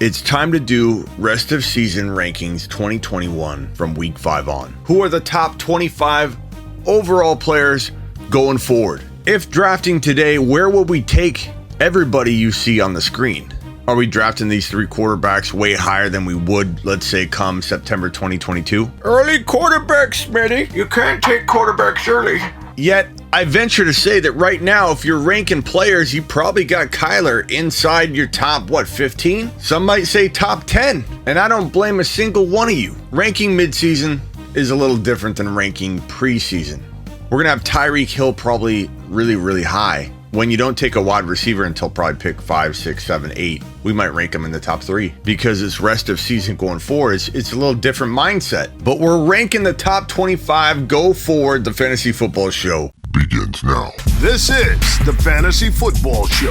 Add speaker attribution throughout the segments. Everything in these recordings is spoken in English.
Speaker 1: It's time to do rest of season rankings 2021 from week 5 on. Who are the top 25 overall players going forward? If drafting today, where will we take everybody you see on the screen? Are we drafting these 3 quarterbacks way higher than we would, let's say, come September 2022? Early quarterbacks, Smitty. You can't take quarterbacks early. Yet, I venture to say that right now, if you're ranking players, you probably got Kyler inside your top, 15? Some might say top 10. And I don't blame a single one of you. Ranking midseason is a little different than ranking preseason. We're going to have Tyreek Hill probably really, really high. When you don't take a wide receiver until probably pick 5, 6, 7, 8, we might rank him in the top 3 because it's rest of season going forward. It's a little different mindset, but we're ranking the top 25 go forward. The Fantasy Football Show begins now.
Speaker 2: This is the Fantasy Football Show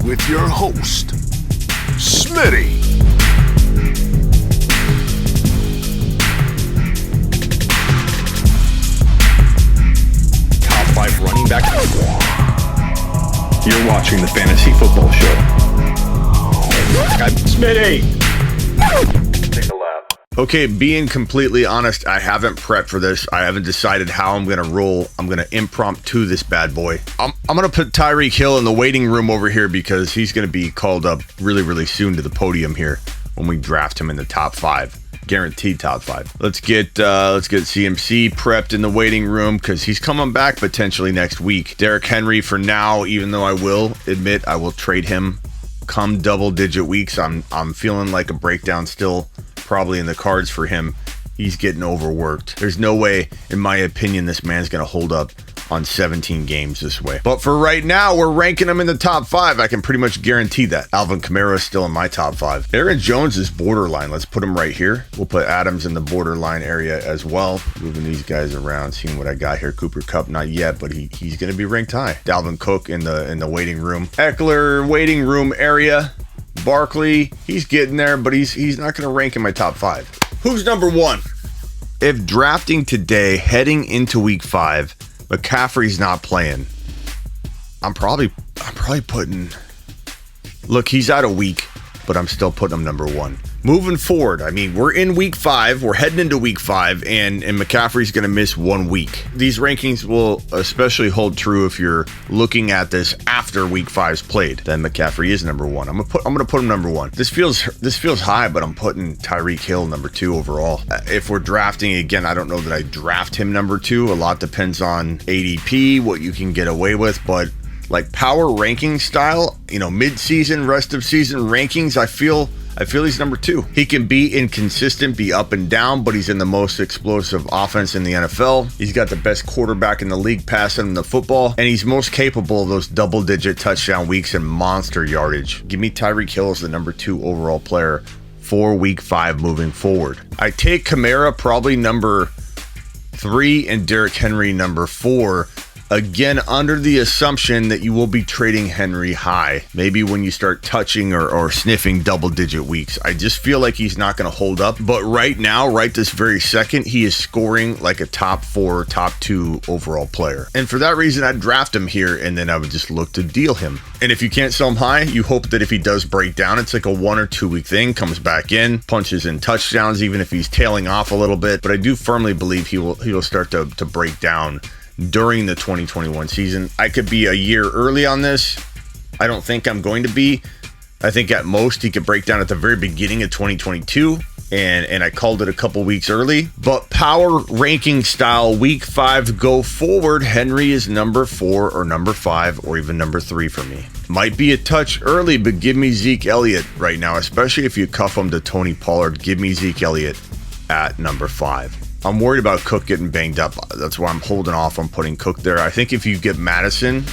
Speaker 2: with your host, Smitty.
Speaker 3: Top 5 running back. You're watching the Fantasy Football Show.
Speaker 1: Smitty! Take a lap. Okay, being completely honest, I haven't prepped for this. I haven't decided how I'm going to roll. I'm going to impromptu this bad boy. I'm going to put Tyreek Hill in the waiting room over here because he's going to be called up really, really soon to the podium here when we draft him in the top 5. Guaranteed top 5. Let's get CMC prepped in the waiting room because he's coming back potentially next week. Derrick Henry for now, even though I will admit I will trade him come double-digit weeks. I'm feeling like a breakdown still probably in the cards for him. He's getting overworked. There's no way, in my opinion, this man's going to hold up on 17 games this way. But for right now, we're ranking him in the top 5. I can pretty much guarantee that. Alvin Kamara is still in my top 5. Aaron Jones is borderline. Let's put him right here. We'll put Adams in the borderline area as well. Moving these guys around, seeing what I got here. Cooper Kupp, not yet, but he's going to be ranked high. Dalvin Cook in the waiting room. Ekeler, waiting room area. Barkley, he's getting there, but he's not going to rank in my top 5. Who's number 1? If drafting today, heading into week 5, McCaffrey's not playing, I'm probably putting, look, he's out a week, but I'm still putting him number 1. Moving forward, I mean, we're in week 5, we're heading into week 5, and McCaffrey's going to miss 1 week. These rankings will especially hold true if you're looking at this after week 5's played. Then McCaffrey is number 1. I'm gonna put him number 1. This feels high, but I'm putting Tyreek Hill number 2 overall. If we're drafting again, I don't know that I draft him number 2. A lot depends on ADP, what you can get away with, but like power ranking style, mid-season, rest of season rankings, I feel he's number 2. He can be inconsistent, be up and down, but he's in the most explosive offense in the NFL. He's got the best quarterback in the league passing him the football, and he's most capable of those double-digit touchdown weeks and monster yardage. Give me Tyreek Hill as the number 2 overall player for week 5 moving forward. I take Kamara probably number 3 and Derrick Henry number 4. Again, under the assumption that you will be trading Henry high, maybe when you start touching or sniffing double-digit weeks. I just feel like he's not going to hold up. But right now, right this very second, he is scoring like a top 4, top 2 overall player. And for that reason, I'd draft him here, and then I would just look to deal him. And if you can't sell him high, you hope that if he does break down, it's like a 1 or 2 week thing, comes back in, punches in touchdowns, even if he's tailing off a little bit. But I do firmly believe he will start to break down during the 2021 season. I could be a year early on this. I don't think I'm going to be. I think at most he could break down at the very beginning of 2022, and I called it a couple weeks early. But power ranking style, week 5 go forward, Henry is number 4 or number 5 or even number 3 for me. Might be a touch early, but give me Zeke Elliott right now, especially if you cuff him to Tony Pollard. Give me Zeke Elliott at number 5. I'm worried about Cook getting banged up. That's why I'm holding off on putting Cook there. I think if you get Madison,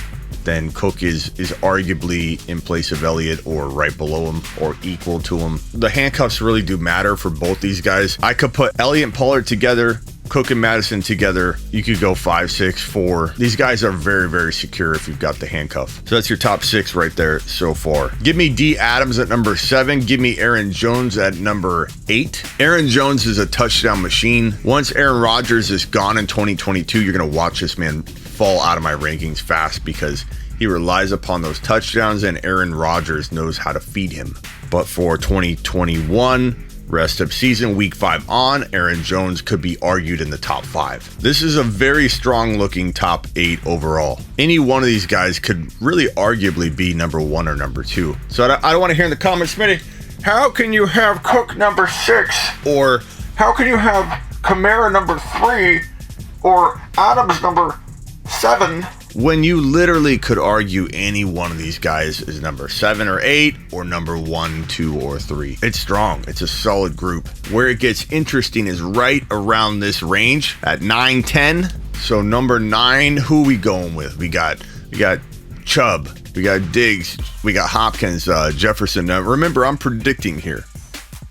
Speaker 1: then Cook is arguably in place of Elliott or right below him or equal to him. The handcuffs really do matter for both these guys. I could put Elliott and Pollard together, Cook and Madison together. You could go 5, 6, 4. These guys are very, very secure if you've got the handcuff. So that's your top 6 right there so far. Give me D. Adams at number 7. Give me Aaron Jones at number 8. Aaron Jones is a touchdown machine. Once Aaron Rodgers is gone in 2022, you're going to watch this man fall out of my rankings fast because He relies upon those touchdowns, and Aaron Rodgers knows how to feed him. But for 2021, rest of season, week 5 on, Aaron Jones could be argued in the top 5. This is a very strong looking top 8 overall. Any one of these guys could really arguably be number 1 or number 2. So I don't want to hear in the comments, Smitty, how can you have Cook number 6? Or how can you have Kamara number 3? Or Adams number 7? When you literally could argue any one of these guys is number 7 or 8 or number 1, 2, or 3. It's strong. It's a solid group. Where it gets interesting is right around this range at 9, 10. So number 9, who we going with? We got Chubb, we got Diggs, we got Hopkins, Jefferson. Now remember, I'm predicting here.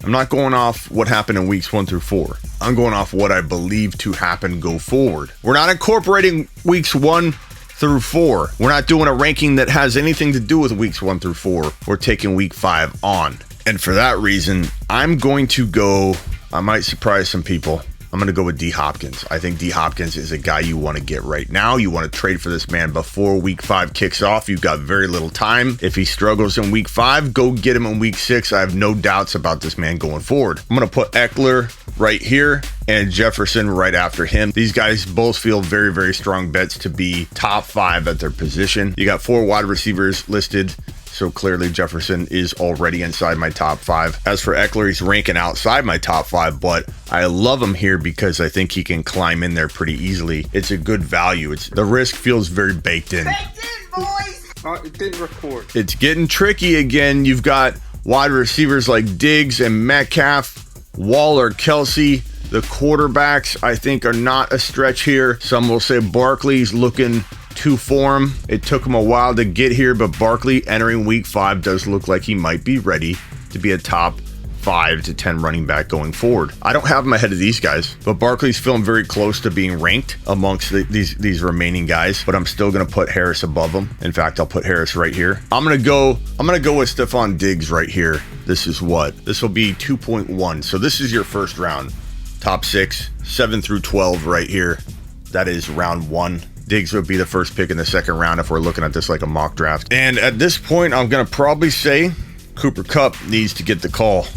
Speaker 1: I'm not going off what happened in weeks 1 through 4. I'm going off what I believe to happen go forward. We're not incorporating weeks 1 through 4. We're not doing a ranking that has anything to do with weeks 1 through 4. We're taking week 5 on. And for that reason, I'm going to go, I might surprise some people, I'm going to go with D. Hopkins. I think D. Hopkins is a guy you want to get right now. You want to trade for this man before week 5 kicks off. You've got very little time. If he struggles in week 5, go get him in week 6. I have no doubts about this man going forward. I'm going to put Ekeler right here and Jefferson right after him. These guys both feel very, very strong bets to be top 5 at their position. You got 4 wide receivers listed. So clearly Jefferson is already inside my top 5. As for Ekeler, he's ranking outside my top 5, but I love him here because I think he can climb in there pretty easily. It's a good value. The risk feels very baked in.
Speaker 4: Baked in, boys! It didn't record.
Speaker 1: It's getting tricky again. You've got wide receivers like Diggs and Metcalf, Waller, Kelce. The quarterbacks, I think, are not a stretch here. Some will say Barkley's looking to form. It took him a while to get here, but Barkley entering week 5 does look like he might be ready to be a top 5 to 10 running back going forward. I don't have him ahead of these guys, but Barkley's feeling very close to being ranked amongst these remaining guys, but I'm still going to put Harris above him. In fact, I'll put Harris right here. I'm going to go with Stefon Diggs right here. This is what? This will be 2.1. So this is your first round. Top 6, 7 through 12 right here. That is round 1. Diggs would be the first pick in the second round if we're looking at this like a mock draft. And at this point, I'm going to probably say Cooper Kupp needs to get the call.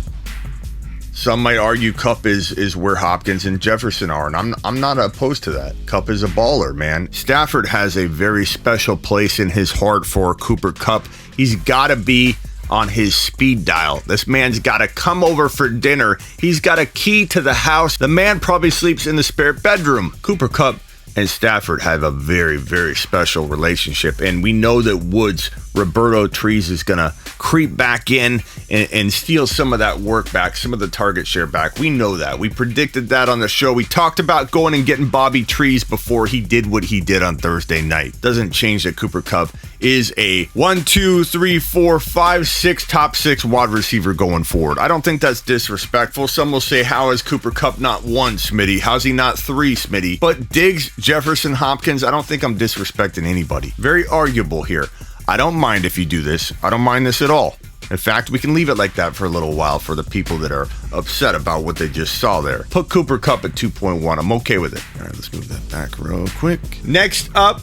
Speaker 1: Some might argue Kupp is where Hopkins and Jefferson are, and I'm not opposed to that. Kupp is a baller, man. Stafford has a very special place in his heart for Cooper Kupp. He's got to be on his speed dial. This man's got to come over for dinner. He's got a key to the house. The man probably sleeps in the spare bedroom. Cooper Kupp and Stafford have a very, very special relationship. And we know that Woods, Roberto Trees, is going to creep back in and steal some of that work back, some of the target share back. We know that. We predicted that on the show. We talked about going and getting Bobby Trees before he did what he did on Thursday night. Doesn't change that Cooper Kupp is a 1, 2, 3, 4, 5, 6 top 6 wide receiver going forward. I don't think that's disrespectful. Some will say, how is Cooper Kupp not 1, Smitty? How's he not 3, Smitty? But Diggs, Jefferson, Hopkins, I don't think I'm disrespecting anybody. Very arguable here. I don't mind if you do this. I don't mind this at all. In fact, we can leave it like that for a little while for the people that are upset about what they just saw there. Put Cooper Kupp at 2.1. I'm okay with it. All right, let's move that back real quick. Next up,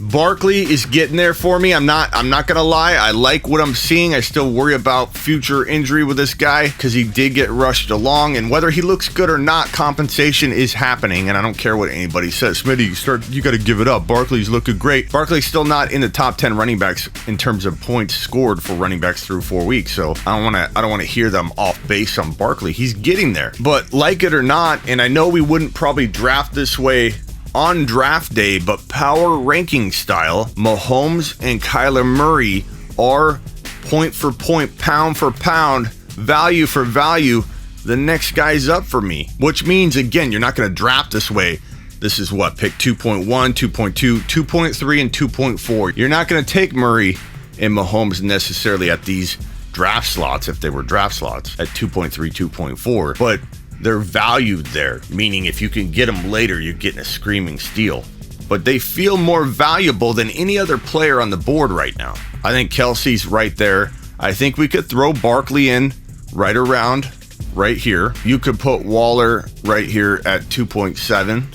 Speaker 1: Barkley is getting there for me. I'm not gonna lie. I like what I'm seeing. I still worry about future injury with this guy because he did get rushed along, and whether he looks good or not, compensation is happening, and I don't care what anybody says. Smitty, you got to give it up. Barkley's looking great. Barkley's still not in the top 10 running backs in terms of points scored for running backs through 4 weeks. So I don't want to hear them off base on Barkley. He's getting there. But like it or not, and I know we wouldn't probably draft this way on draft day, but power ranking style, Mahomes and Kyler Murray are point for point, pound for pound, value for value. The next guy's up for me, which means, again, you're not going to draft this way. This is what? Pick 2.1, 2.2, 2.3, and 2.4. You're not going to take Murray and Mahomes necessarily at these draft slots if they were draft slots at 2.3, 2.4. But they're valued there, meaning if you can get them later, you're getting a screaming steal. But they feel more valuable than any other player on the board right now. I think Kelce's right there. I think we could throw Barkley in right around right here. You could put Waller right here at 2.7.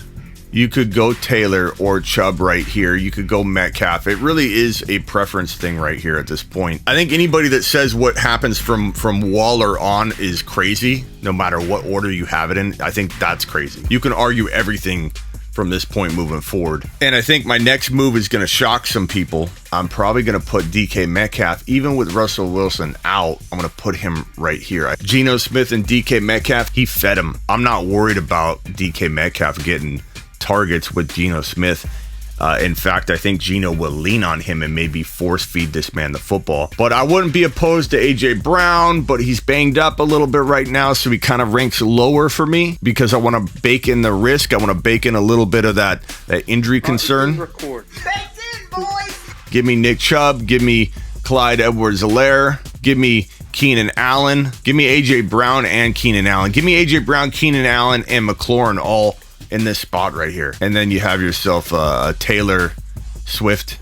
Speaker 1: You could go Taylor or Chubb right here. You could go Metcalf. It really is a preference thing right here at this point. I think anybody that says what happens from Waller on is crazy, no matter what order you have it in. I think that's crazy. You can argue everything from this point moving forward. And I think my next move is going to shock some people. I'm probably going to put DK Metcalf, even with Russell Wilson out, I'm going to put him right here. Geno Smith and DK Metcalf, he fed him. I'm not worried about DK Metcalf getting targets with Geno Smith. In fact, I think Geno will lean on him and maybe force feed this man the football. But I wouldn't be opposed to AJ Brown, but he's banged up a little bit right now, so he kind of ranks lower for me because I want to bake in the risk. I want to bake in a little bit of that injury concern. Give me Nick Chubb. Give me Clyde Edwards-Helaire. Give me Keenan Allen. Give me AJ Brown and Keenan Allen. Give me AJ Brown, Keenan Allen, and McLaurin all in this spot right here. And then you have yourself a Taylor Swift.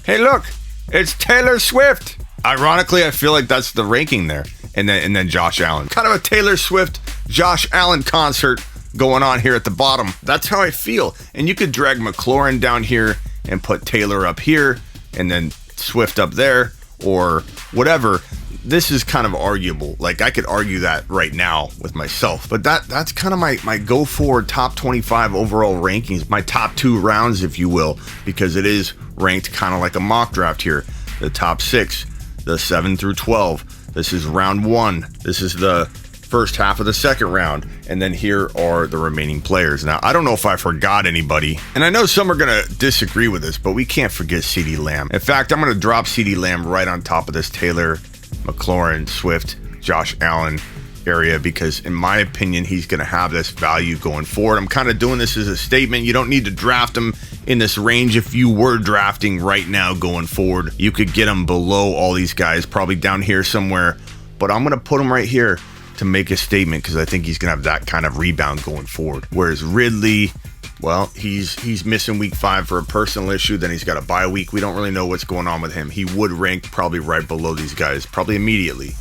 Speaker 1: Hey, look, it's Taylor Swift. Ironically, I feel like that's the ranking there. And then Josh Allen. Kind of a Taylor Swift, Josh Allen concert going on here at the bottom. That's how I feel. And you could drag McLaurin down here and put Taylor up here and then Swift up there or whatever. This is kind of arguable. Like, I could argue that right now with myself, but that's kind of my go forward top 25 overall rankings, my top 2 rounds, if you will, because it is ranked kind of like a mock draft here. The top 6, the 7 through 12. This is round 1. This is the first half of the second round. And then here are the remaining players. Now, I don't know if I forgot anybody, and I know some are going to disagree with this, but we can't forget Ceedee Lamb. In fact, I'm going to drop Ceedee Lamb right on top of this Taylor, McLaurin, Swift, Josh Allen area because in my opinion he's going to have this value going forward. I'm kind of doing this as a statement. You don't need to draft him in this range. If you were drafting right now going forward, you could get him below all these guys, probably down here somewhere, but I'm going to put him right here to make a statement because I think he's going to have that kind of rebound going forward. Whereas Ridley, well, he's missing week 5 for a personal issue. Then he's got a bye week. We don't really know what's going on with him. He would rank probably right below these guys, probably immediately.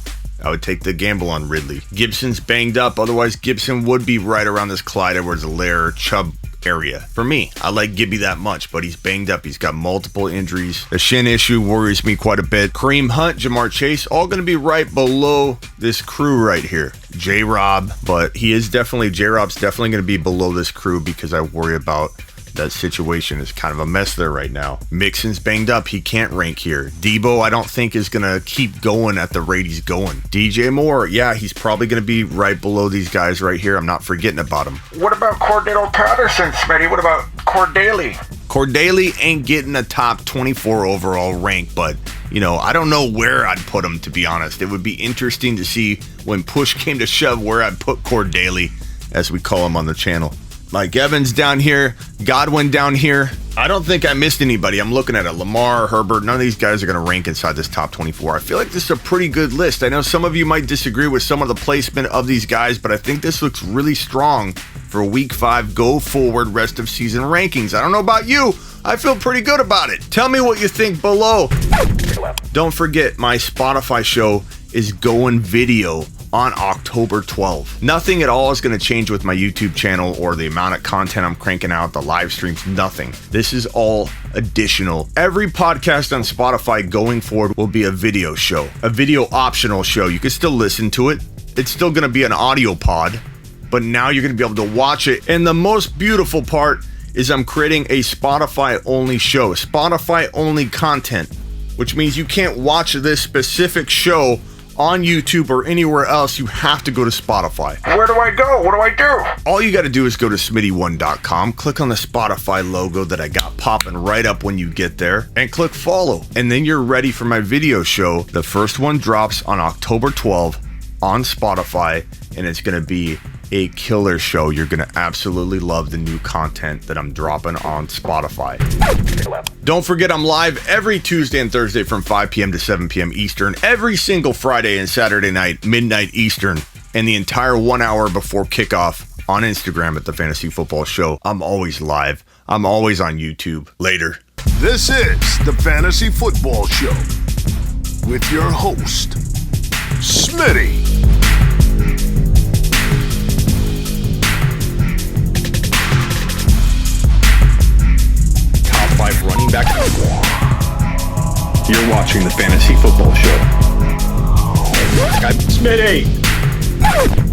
Speaker 1: I would take the gamble on Ridley. Gibson's banged up. Otherwise, Gibson would be right around this Clyde Edwards-Helaire, Chubb area. For me, I like Gibby that much, but he's banged up. He's got multiple injuries. The shin issue worries me quite a bit. Kareem Hunt, Jamar Chase, all going to be right below this crew right here. J-Rob, but J-Rob's definitely going to be below this crew because I worry about that situation is kind of a mess there right now. Mixon's banged up. He can't rank here. Debo, I don't think is going to keep going at the rate he's going. DJ Moore, yeah, he's probably going to be right below these guys right here. I'm not forgetting about him.
Speaker 4: What about Cordell Patterson, Smitty? What about Cordaly?
Speaker 1: Cordaly ain't getting a top 24 overall rank, but, I don't know where I'd put him, to be honest. It would be interesting to see when push came to shove where I'd put Cordaly, as we call him on the channel. Mike Evans down here, Godwin down here. I don't think I missed anybody. I'm looking at it. Lamar, Herbert, none of these guys are going to rank inside this top 24. I feel like this is a pretty good list. I know some of you might disagree with some of the placement of these guys, but I think this looks really strong for week 5 go forward rest of season rankings. I don't know about you. I feel pretty good about it. Tell me what you think below. Don't forget, my Spotify show is going video on October 12th. Nothing at all is going to change with my YouTube channel or the amount of content I'm cranking out, the live streams, nothing. This is all additional. Every podcast on Spotify going forward will be a video show, a video optional show. You can still listen to it. It's still going to be an audio pod, but now you're going to be able to watch it. And the most beautiful part is I'm creating a Spotify only show, Spotify only content, which means you can't watch this specific show on YouTube or anywhere else. You have to go to Spotify.
Speaker 4: Where do I go? What do I do?
Speaker 1: All you got to do is go to Smitty1.com, click on the Spotify logo that I got popping right up when you get there, and click follow. And then you're ready for my video show. The first one drops on October 12th on Spotify, and it's going to be a killer show. You're going to absolutely love the new content that I'm dropping on Spotify. Don't forget, I'm live every Tuesday and Thursday from 5 p.m. to 7 p.m. Eastern, every single Friday and Saturday night, midnight Eastern, and the entire 1 hour before kickoff on Instagram at The Fantasy Football Show. I'm always live. I'm always on YouTube. Later.
Speaker 2: This is The Fantasy Football Show with your host, Smitty.
Speaker 3: 5 running back. You're watching the Fantasy Football Show.
Speaker 5: Smitty!